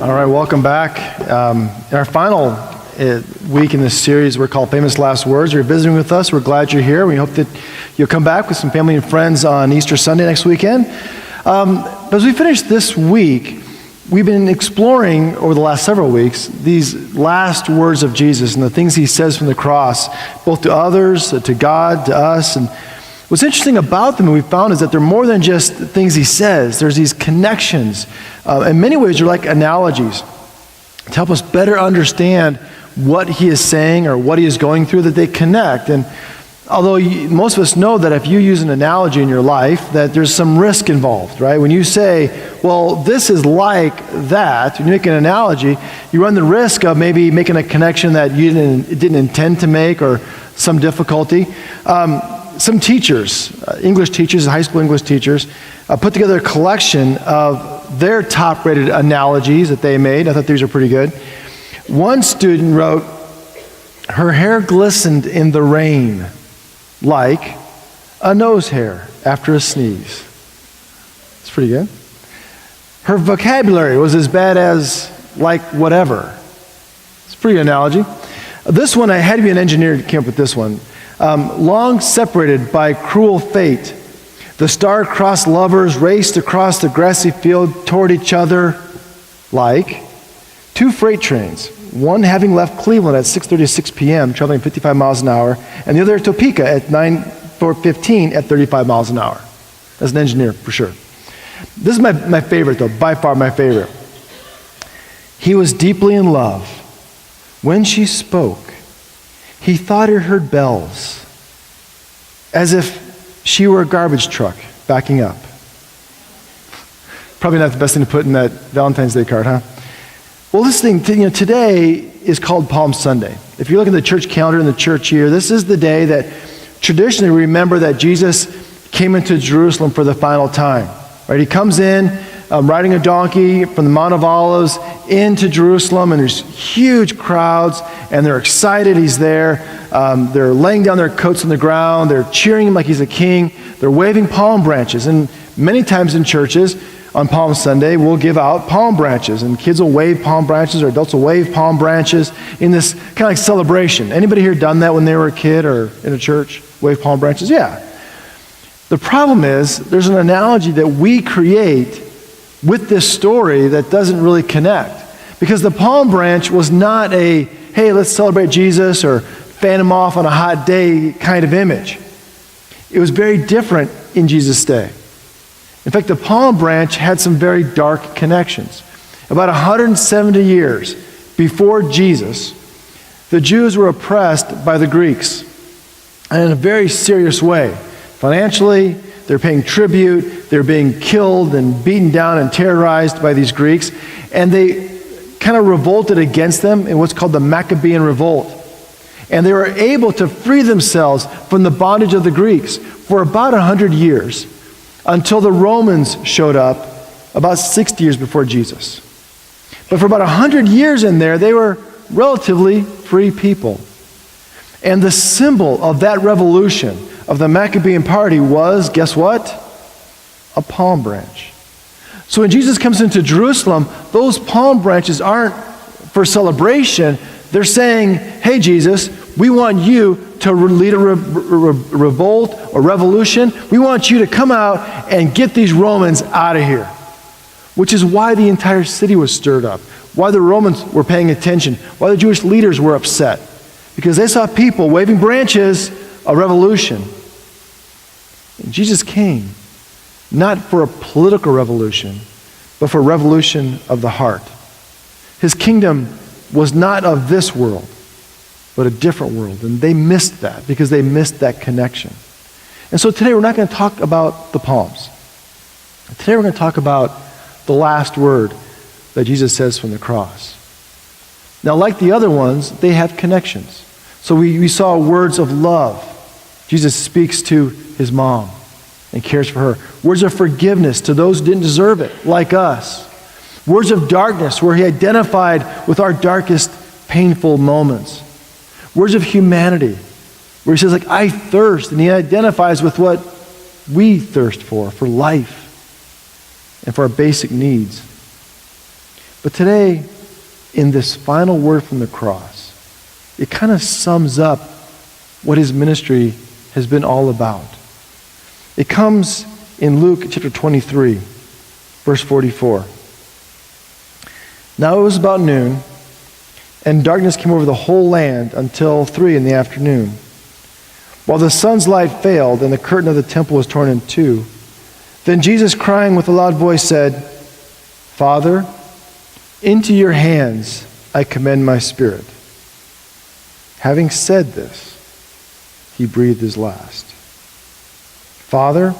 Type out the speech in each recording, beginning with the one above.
All right, welcome back. In our final week in this series, we're called Famous Last Words. You're visiting with us. We're glad you're here. We hope that you'll come back with some family and friends on Easter Sunday next weekend. But as we finish this week, we've been exploring over the last several weeks these last words of Jesus and the things he says from the cross, both to others, to God, to us. And what's interesting about them, we found, is that they're more than just things he says. There's these connections. In many ways, they're like analogies to help us better understand what he is saying or what he is going through, that they connect. And although most of us know that if you use an analogy in your life, that there's some risk involved, right? When you say, well, this is like that, when you make an analogy, you run the risk of maybe making a connection that you didn't intend to make, or some difficulty. Some teachers, English teachers, high school English teachers, put together a collection of their top-rated analogies that they made. I thought these were pretty good. One student wrote, "Her hair glistened in the rain like a nose hair after a sneeze." It's pretty good. Her vocabulary was as bad as like whatever. It's a pretty good analogy. This one, I had to be an engineer to come up with this one. Long separated by cruel fate, the star-crossed lovers raced across the grassy field toward each other like two freight trains, one having left Cleveland at 6:36 p.m., traveling 55 miles an hour, and the other at Topeka at 9:15 at 35 miles an hour. As an engineer, for sure. This is my favorite, though, by far my favorite. He was deeply in love. When she spoke, he thought he heard bells, as if she were a garbage truck backing up. Probably not the best thing to put in that Valentine's Day card, huh? Well, this thing, today is called Palm Sunday. If you look at the church calendar in the church year, this is the day that traditionally we remember that Jesus came into Jerusalem for the final time. Right? He comes in riding a donkey from the Mount of Olives into Jerusalem, and there's huge crowds, and they're excited he's there. They're laying down their coats on the ground. They're cheering him like he's a king. They're waving palm branches. And many times in churches on Palm Sunday, we'll give out palm branches, and kids will wave palm branches, or adults will wave palm branches in this kind of like celebration. Anybody here done that when they were a kid or in a church? Wave palm branches? Yeah. The problem is there's an analogy that we create with this story that doesn't really connect. Because the palm branch was not a, hey, let's celebrate Jesus or fan him off on a hot day kind of image. It was very different in Jesus' day. In fact, the palm branch had some very dark connections. About 170 years before Jesus, the Jews were oppressed by the Greeks, and in a very serious way. Financially, they're paying tribute, they're being killed and beaten down and terrorized by these Greeks, and they kind of revolted against them in what's called the Maccabean Revolt. And they were able to free themselves from the bondage of the Greeks for about 100 years, until the Romans showed up about 60 years before Jesus. But for about 100 years in there, they were relatively free people. And the symbol of that revolution, of the Maccabean party, was, guess what? A palm branch. So when Jesus comes into Jerusalem, those palm branches aren't for celebration. They're saying, hey, Jesus, we want you to lead a revolt or revolution. We want you to come out and get these Romans out of here. Which is why the entire city was stirred up, why the Romans were paying attention, why the Jewish leaders were upset. Because they saw people waving branches, a revolution. And Jesus came not for a political revolution, but for a revolution of the heart. His kingdom was not of this world, but a different world. And they missed that because they missed that connection. And so today we're not going to talk about the palms. Today we're going to talk about the last word that Jesus says from the cross. Now, like the other ones, they have connections. So we saw words of love. Jesus speaks to his mom and cares for her. Words of forgiveness to those who didn't deserve it, like us. Words of darkness, where he identified with our darkest painful moments. Words of humanity, where he says, like, I thirst, and he identifies with what we thirst for life and for our basic needs. But today, in this final word from the cross, it kind of sums up what his ministry has been all about. It comes in Luke chapter 23, verse 44. Now it was about noon, and darkness came over the whole land until 3 in the afternoon. While the sun's light failed and the curtain of the temple was torn in two, then Jesus, crying with a loud voice, said, Father, into your hands I commend my spirit. Having said this, he breathed his last. Father,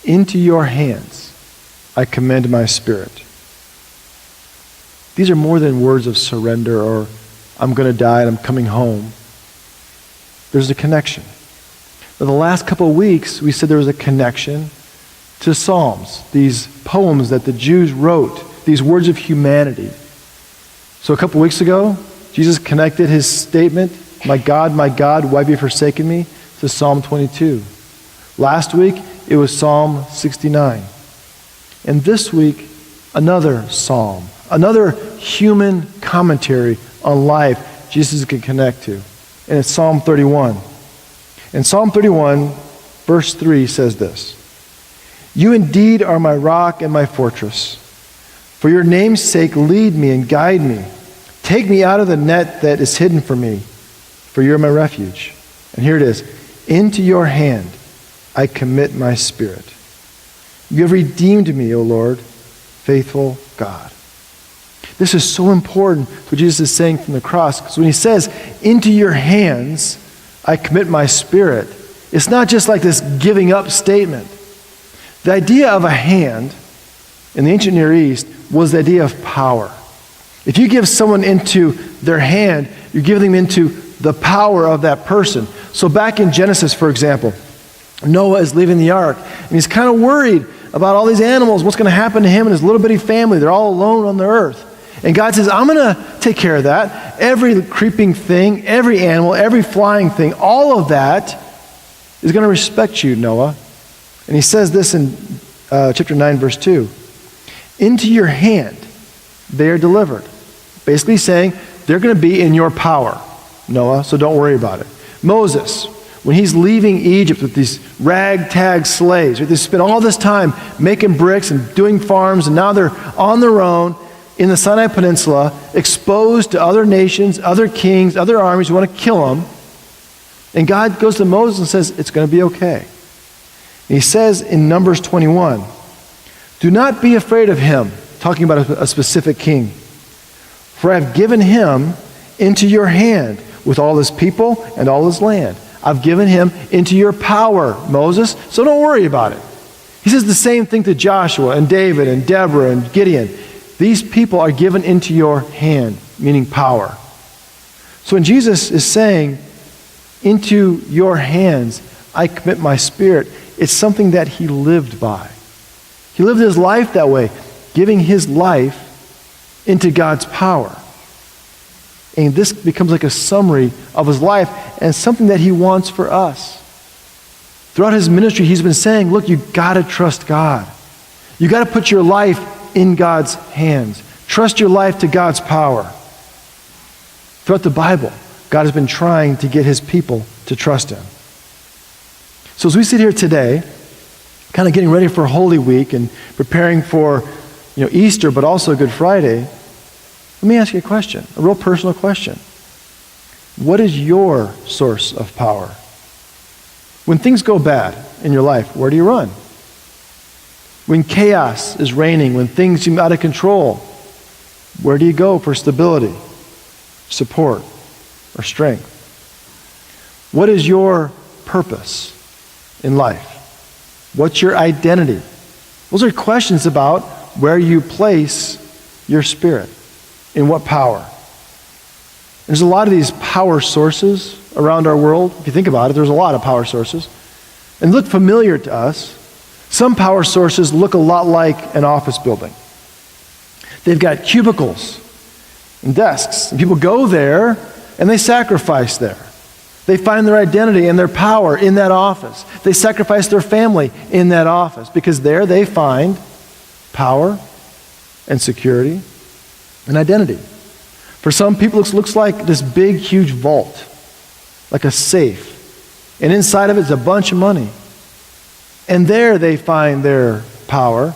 into your hands I commend my spirit. These are more than words of surrender or I'm going to die and I'm coming home. There's a connection. Now, the last couple of weeks, we said there was a connection to Psalms, these poems that the Jews wrote, these words of humanity. So a couple of weeks ago, Jesus connected his statement, my God, why have you forsaken me, to Psalm 22. Last week, it was Psalm 69. And this week, another psalm, another human commentary on life Jesus can connect to. And it's Psalm 31. And Psalm 31, verse 3 says this, You indeed are my rock and my fortress. For your name's sake, lead me and guide me. Take me out of the net that is hidden for me, for you're my refuge. And here it is, into your hand I commit my spirit. You have redeemed me, O Lord, faithful God. This is so important, what Jesus is saying from the cross, because when he says, into your hands I commit my spirit, it's not just like this giving up statement. The idea of a hand in the ancient Near East was the idea of power. If you give someone into their hand, you're giving them into the power of that person. So back in Genesis, for example, Noah is leaving the ark, and he's kind of worried about all these animals, what's going to happen to him and his little bitty family. They're all alone on the earth. And God says, I'm going to take care of that. Every creeping thing, every animal, every flying thing, all of that is going to respect you, Noah. And he says this in chapter 9, verse 2. Into your hand they are delivered. Basically saying, they're going to be in your power, Noah, so don't worry about it. Moses, when he's leaving Egypt with these ragtag slaves, right, they spent all this time making bricks and doing farms, and now they're on their own in the Sinai Peninsula, exposed to other nations, other kings, other armies who want to kill them. And God goes to Moses and says, it's going to be okay. And he says in Numbers 21, do not be afraid of him, talking about a specific king, for I have given him into your hand with all his people and all his land. I've given him into your power, Moses, so don't worry about it. He says the same thing to Joshua and David and Deborah and Gideon. These people are given into your hand, meaning power. So when Jesus is saying, into your hands I commit my spirit, it's something that he lived by. He lived his life that way, giving his life into God's power. And this becomes like a summary of his life and something that he wants for us. Throughout his ministry, he's been saying, look, you got to trust God. You got to put your life in God's hands. Trust your life to God's power. Throughout the Bible, God has been trying to get his people to trust him. So as we sit here today, kind of getting ready for Holy Week and preparing for Easter, but also Good Friday, let me ask you a question, a real personal question. What is your source of power? When things go bad in your life, where do you run? When chaos is reigning, when things seem out of control, where do you go for stability, support, or strength? What is your purpose in life? What's your identity? Those are questions about where you place your spirit, in what power. There's a lot of these power sources around our world. If you think about it, there's a lot of power sources. And look familiar to us. Some power sources look a lot like an office building. They've got cubicles and desks, and people go there and they sacrifice there. They find their identity and their power in that office. They sacrifice their family in that office because there they find power and security and identity. For some people, it looks like this big, huge vault, like a safe. And inside of it is a bunch of money. And there they find their power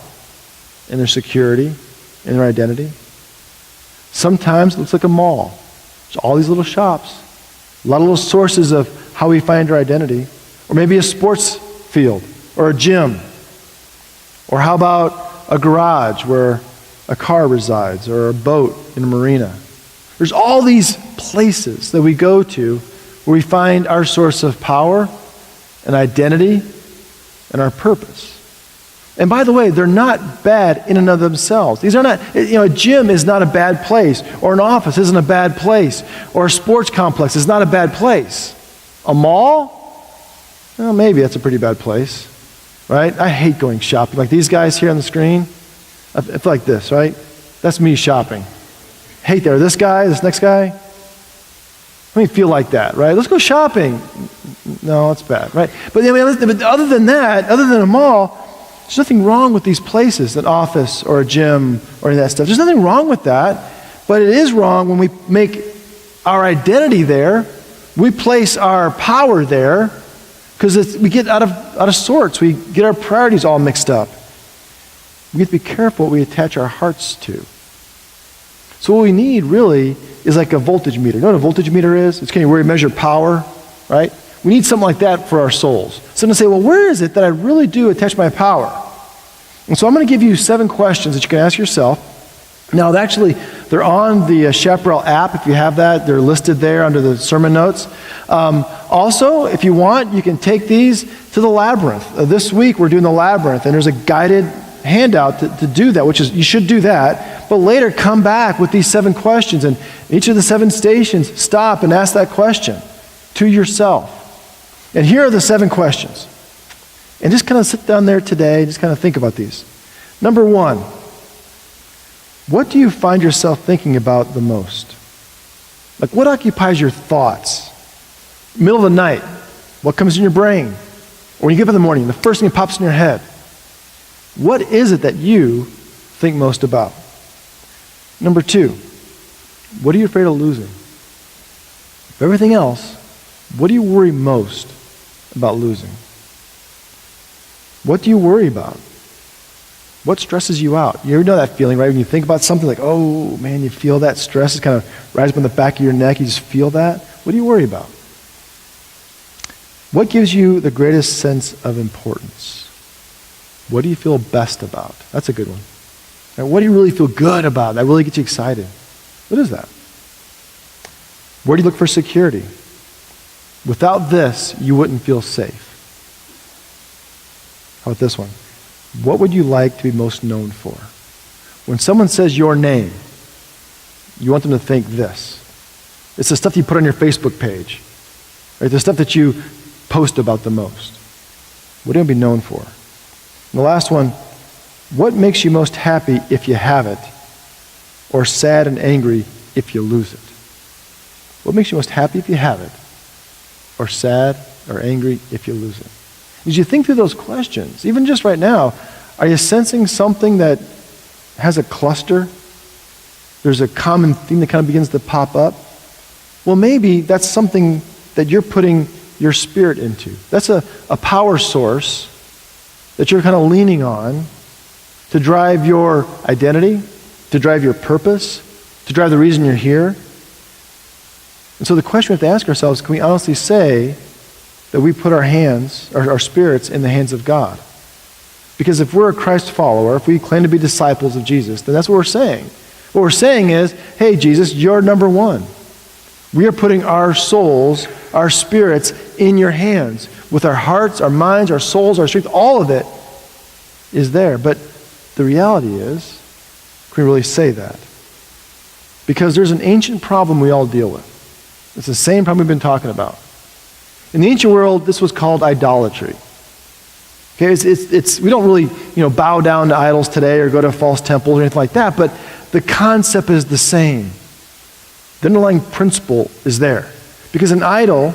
and their security and their identity. Sometimes it looks like a mall. There's all these little shops, a lot of little sources of how we find our identity. Or maybe a sports field or a gym. Or how about a garage where a car resides or a boat in a marina. There's all these places that we go to where we find our source of power and identity and our purpose. And by the way, they're not bad in and of themselves. These are not, a gym is not a bad place, or an office isn't a bad place, or a sports complex is not a bad place. A mall? Well, maybe that's a pretty bad place, right? I hate going shopping. Like these guys here on the screen, I feel like this, right? That's me shopping. Hate that. Or this guy, this next guy. Let me feel like that, right? Let's go shopping. No, it's bad, right? But other than that, other than a mall, there's nothing wrong with these places, an office or a gym or any of that stuff. There's nothing wrong with that, but it is wrong when we make our identity there, we place our power there, because we get out of sorts. We get our priorities all mixed up. We have to be careful what we attach our hearts to. So what we need really is like a voltage meter. You know what a voltage meter is? It's kind of where we measure power, right? We need something like that for our souls. Someone say, well, where is it that I really do attach my power? And so I'm going to give you 7 questions that you can ask yourself. Now, actually, they're on the Chaparral app. If you have that, they're listed there under the sermon notes. Also, if you want, you can take these to the labyrinth. This week, we're doing the labyrinth, and there's a guided handout to do that, which is, you should do that. But later, come back with these 7 questions, and each of the 7 stations, stop and ask that question to yourself. And here are the 7 questions. And just kind of sit down there today, just kind of think about these. Number 1, what do you find yourself thinking about the most? Like, what occupies your thoughts? Middle of the night, what comes in your brain? Or when you get up in the morning, the first thing that pops in your head. What is it that you think most about? Number 2, what are you afraid of losing? Of everything else, what do you worry most about losing? What do you worry about? What stresses you out? You ever know that feeling, right? When you think about something like, oh man, you feel that stress is kind of rise up on the back of your neck, you just feel that. What do you worry about? What gives you the greatest sense of importance? What do you feel best about? That's a good one. Now, what do you really feel good about? That really gets you excited. What is that? Where do you look for security? Without this, you wouldn't feel safe. How about this one? What would you like to be most known for? When someone says your name, you want them to think this. It's the stuff you put on your Facebook page, right? The stuff that you post about the most. What do you want to be known for? And the last one, what makes you most happy if you have it, or sad and angry if you lose it? What makes you most happy if you have it, or sad or angry if you lose it? As you think through those questions, even just right now, are you sensing something that has a cluster? There's a common theme that kind of begins to pop up? Well, maybe that's something that you're putting your spirit into. That's a power source that you're kind of leaning on to drive your identity, to drive your purpose, to drive the reason you're here. And so the question we have to ask ourselves, can we honestly say that we put our hands, our spirits in the hands of God? Because if we're a Christ follower, if we claim to be disciples of Jesus, then that's what we're saying. What we're saying is, hey, Jesus, you're number one. We are putting our souls, our spirits in your hands. With our hearts, our minds, our souls, our strength, all of it is there. But the reality is, can we really say that? Because there's an ancient problem we all deal with. It's the same problem we've been talking about. In the ancient world, this was called idolatry. Okay, we don't really bow down to idols today or go to false temples or anything like that, but the concept is the same. The underlying principle is there. Because an idol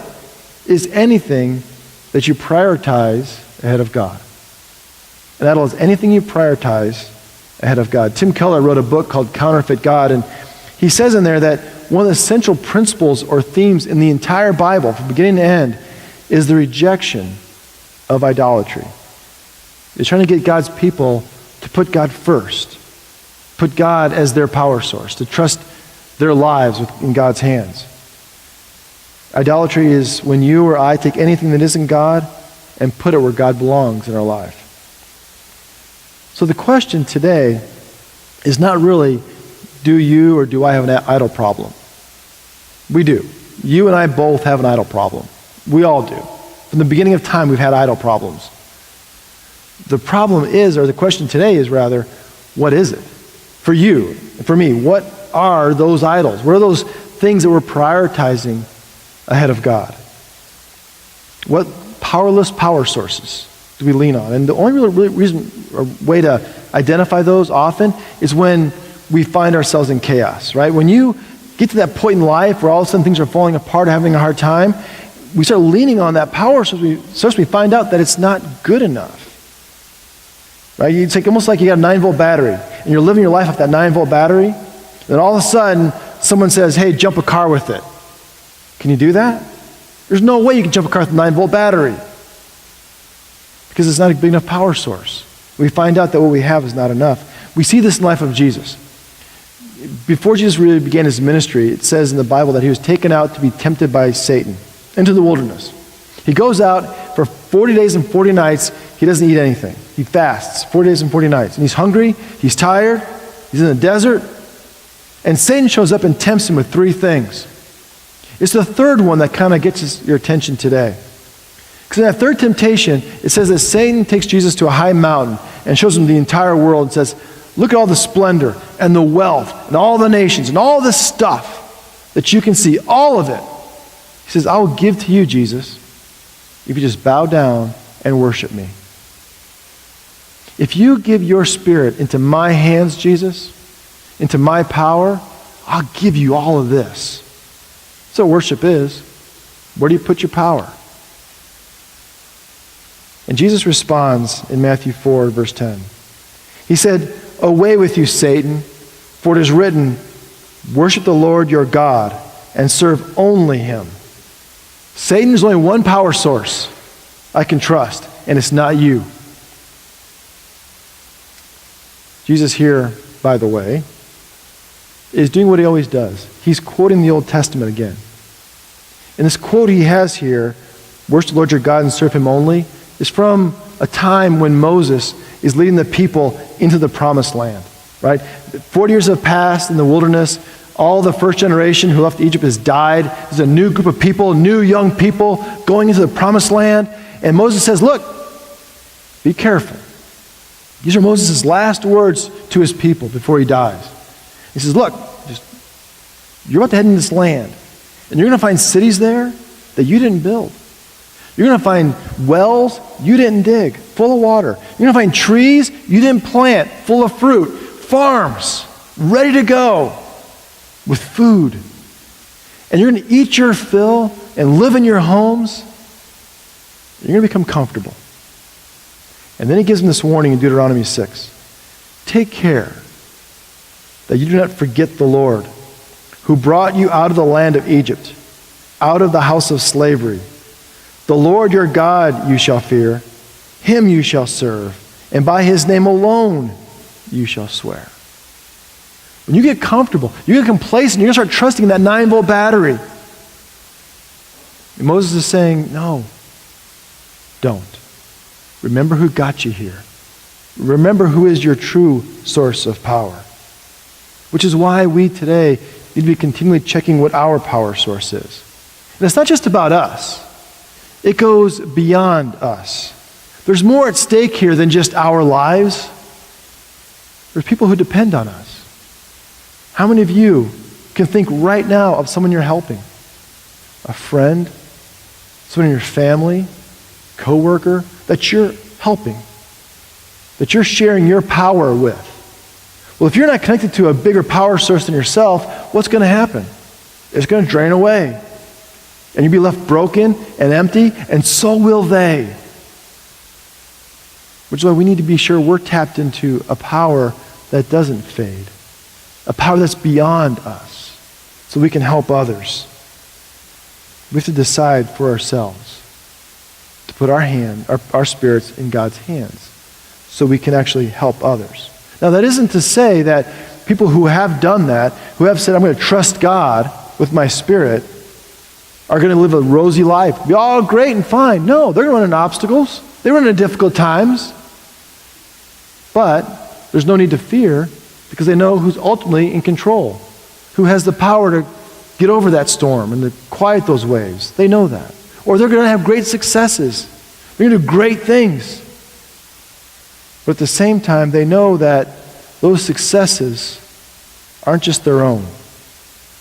is anything that you prioritize ahead of God. An idol is anything you prioritize ahead of God. Tim Keller wrote a book called Counterfeit God, and He says in there that one of the central principles or themes in the entire Bible, from beginning to end, is the rejection of idolatry. It's trying to get God's people to put God first, put God as their power source, to trust their lives in God's hands. Idolatry is when you or I take anything that isn't God and put it where God belongs in our life. So the question today is not really, do you or do I have an idol problem? We do. You and I both have an idol problem. We all do. From the beginning of time, we've had idol problems. The problem is, or the question today is rather, what is it? For you, and for me, what are those idols? What are those things that we're prioritizing ahead of God? What powerless power sources do we lean on? And the only real reason or way to identify those often is when we find ourselves in chaos, right? When you get to that point in life where all of a sudden things are falling apart, having a hard time, we start leaning on that power source. We find out that it's not good enough. Right? It's almost like you got a 9-volt battery, and you're living your life off that 9-volt battery, then all of a sudden, someone says, hey, jump a car with it. Can you do that? There's no way you can jump a car with a 9-volt battery, because it's not a big enough power source. We find out that what we have is not enough. We see this in the life of Jesus. Before Jesus really began his ministry, it says in the Bible that he was taken out to be tempted by Satan into the wilderness. He goes out for 40 days and 40 nights. He doesn't eat anything. He fasts 40 days and 40 nights. And he's hungry. He's tired. He's in the desert. And Satan shows up and tempts him with 3 things. It's the third one that kind of gets your attention today. Because in that third temptation, it says that Satan takes Jesus to a high mountain and shows him the entire world and says, look at all the splendor and the wealth and all the nations and all this stuff that you can see, all of it. He says, I will give to you, Jesus, if you just bow down and worship me. If you give your spirit into my hands, Jesus, into my power, I'll give you all of this. So worship is, where do you put your power? And Jesus responds in Matthew 4, verse 10. He said, away with you, Satan, for it is written, worship the Lord your God and serve only him. Satan, there's only one power source I can trust, and it's not you. Jesus here, by the way, is doing what he always does. He's quoting the Old Testament again. And this quote he has here, worship the Lord your God and serve him only, is from a time when Moses is leading the people into the promised land, right? 40 years have passed in the wilderness. All the first generation who left Egypt has died. There's a new group of people, new young people going into the promised land. And Moses says, look, be careful. These are Moses' last words to his people before he dies. He says, look, you're about to head into this land. And you're going to find cities there that you didn't build. You're going to find wells you didn't dig, full of water. You're going to find trees you didn't plant, full of fruit. Farms, ready to go, with food. And you're going to eat your fill and live in your homes. You're going to become comfortable. And then he gives them this warning in Deuteronomy 6. Take care that you do not forget the Lord, who brought you out of the land of Egypt, out of the house of slavery. The Lord your God you shall fear, him you shall serve, and by his name alone you shall swear. When you get comfortable, you get complacent, you're going to start trusting in that 9-volt battery. And Moses is saying, no, don't. Remember who got you here. Remember who is your true source of power. Which is why we today need to be continually checking what our power source is. And it's not just about us. It goes beyond us. There's more at stake here than just our lives. There's people who depend on us. How many of you can think right now of someone you're helping? A friend, someone in your family, coworker that you're helping, that you're sharing your power with. Well, if you're not connected to a bigger power source than yourself, what's going to happen? It's going to drain away. And you'll be left broken and empty, and so will they. Which is why we need to be sure we're tapped into a power that doesn't fade, a power that's beyond us, so we can help others. We have to decide for ourselves to put our spirits in God's hands so we can actually help others. Now, that isn't to say that people who have done that, who have said, I'm going to trust God with my spirit, are going to live a rosy life. Be all great and fine. No, they're going to run into obstacles. They run into difficult times. But there's no need to fear because they know who's ultimately in control, who has the power to get over that storm and to quiet those waves. They know that. Or they're going to have great successes. They're going to do great things. But at the same time, they know that those successes aren't just their own.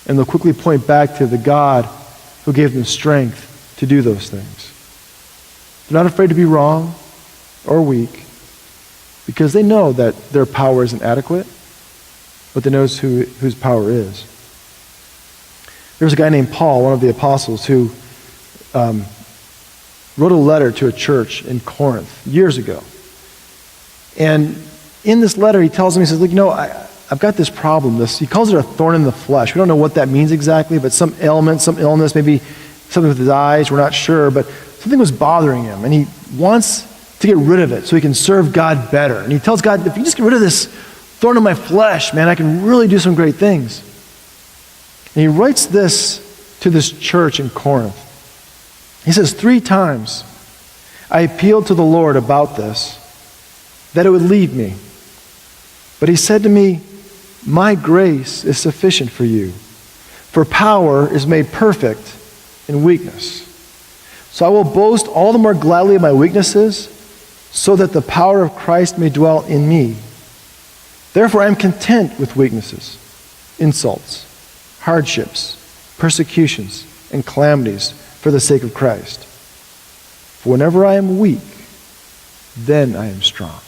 And they'll quickly point back to the God who gave them strength to do those things. They're not afraid to be wrong or weak because they know that their power isn't adequate, but they know whose power is. There was a guy named Paul, one of the apostles, who wrote a letter to a church in Corinth years ago. And in this letter, he tells them, he says, look, I've got this problem. He calls it a thorn in the flesh. We don't know what that means exactly, but some ailment, some illness, maybe something with his eyes, we're not sure, but something was bothering him, and he wants to get rid of it so he can serve God better. And he tells God, if you just get rid of this thorn in my flesh, man, I can really do some great things. And he writes this to this church in Corinth. He says, 3 times I appealed to the Lord about this, that it would leave me. But he said to me, my grace is sufficient for you, for power is made perfect in weakness. So I will boast all the more gladly of my weaknesses, so that the power of Christ may dwell in me. Therefore I am content with weaknesses, insults, hardships, persecutions, and calamities for the sake of Christ. For whenever I am weak, then I am strong.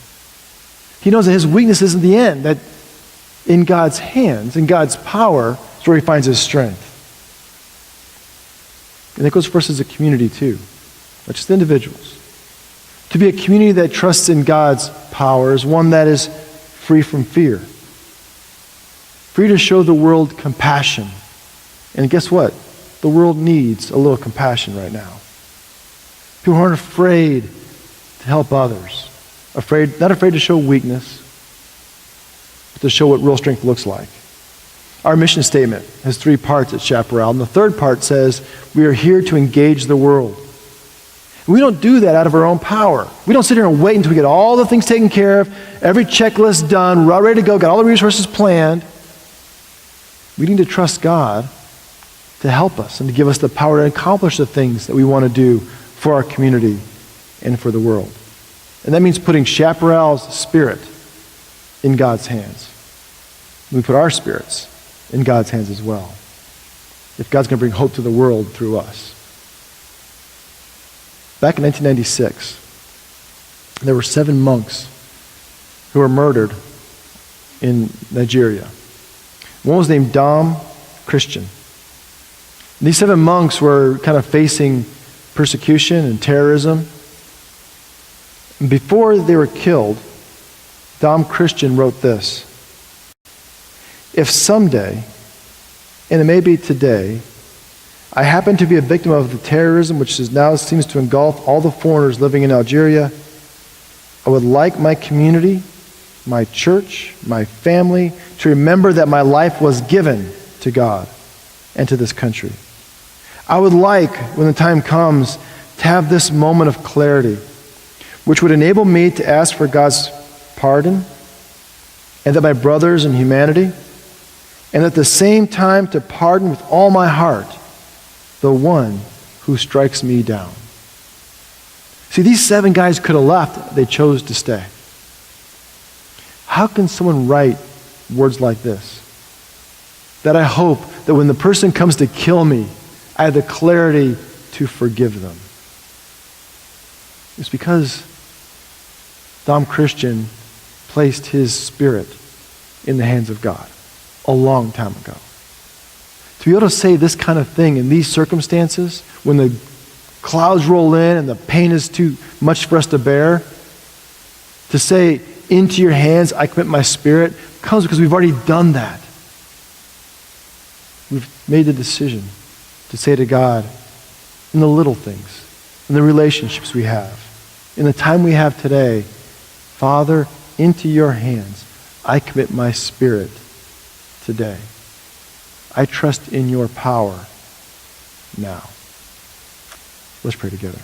He knows that his weakness isn't the end, that in God's hands, in God's power, is where he finds his strength. And that goes for us as a community too, not just individuals. To be a community that trusts in God's power is one that is free from fear. Free to show the world compassion. And guess what? The world needs a little compassion right now. People aren't afraid to help others. Not afraid to show weakness, but to show what real strength looks like. Our mission statement has 3 parts at Chaparral, and the 3rd part says, we are here to engage the world. We don't do that out of our own power. We don't sit here and wait until we get all the things taken care of, every checklist done, we're all ready to go, got all the resources planned. We need to trust God to help us and to give us the power to accomplish the things that we want to do for our community and for the world. And that means putting Chaparral's spirit in God's hands. We put our spirits in God's hands as well, if God's going to bring hope to the world through us. Back in 1996, there were 7 monks who were murdered in Nigeria. One was named Dom Christian. And these 7 monks were kind of facing persecution and terrorism. And before they were killed, Dom Christian wrote this: if someday, and it may be today, I happen to be a victim of the terrorism which now seems to engulf all the foreigners living in Algeria, I would like my community, my church, my family, to remember that my life was given to God and to this country. I would like, when the time comes, to have this moment of clarity, which would enable me to ask for God's pardon, and that my brothers in humanity, and at the same time to pardon with all my heart the one who strikes me down. See, these 7 guys could have left. They chose to stay. How can someone write words like this? That I hope that when the person comes to kill me, I have the clarity to forgive them. It's because Dom Christian placed his spirit in the hands of God a long time ago. To be able to say this kind of thing in these circumstances, when the clouds roll in and the pain is too much for us to bear, to say, into your hands I commit my spirit, comes because we've already done that. we've made the decision to say to God, in the little things, in the relationships we have, in the time we have today, Father, into your hands, I commit my spirit today. I trust in your power now. Let's pray together.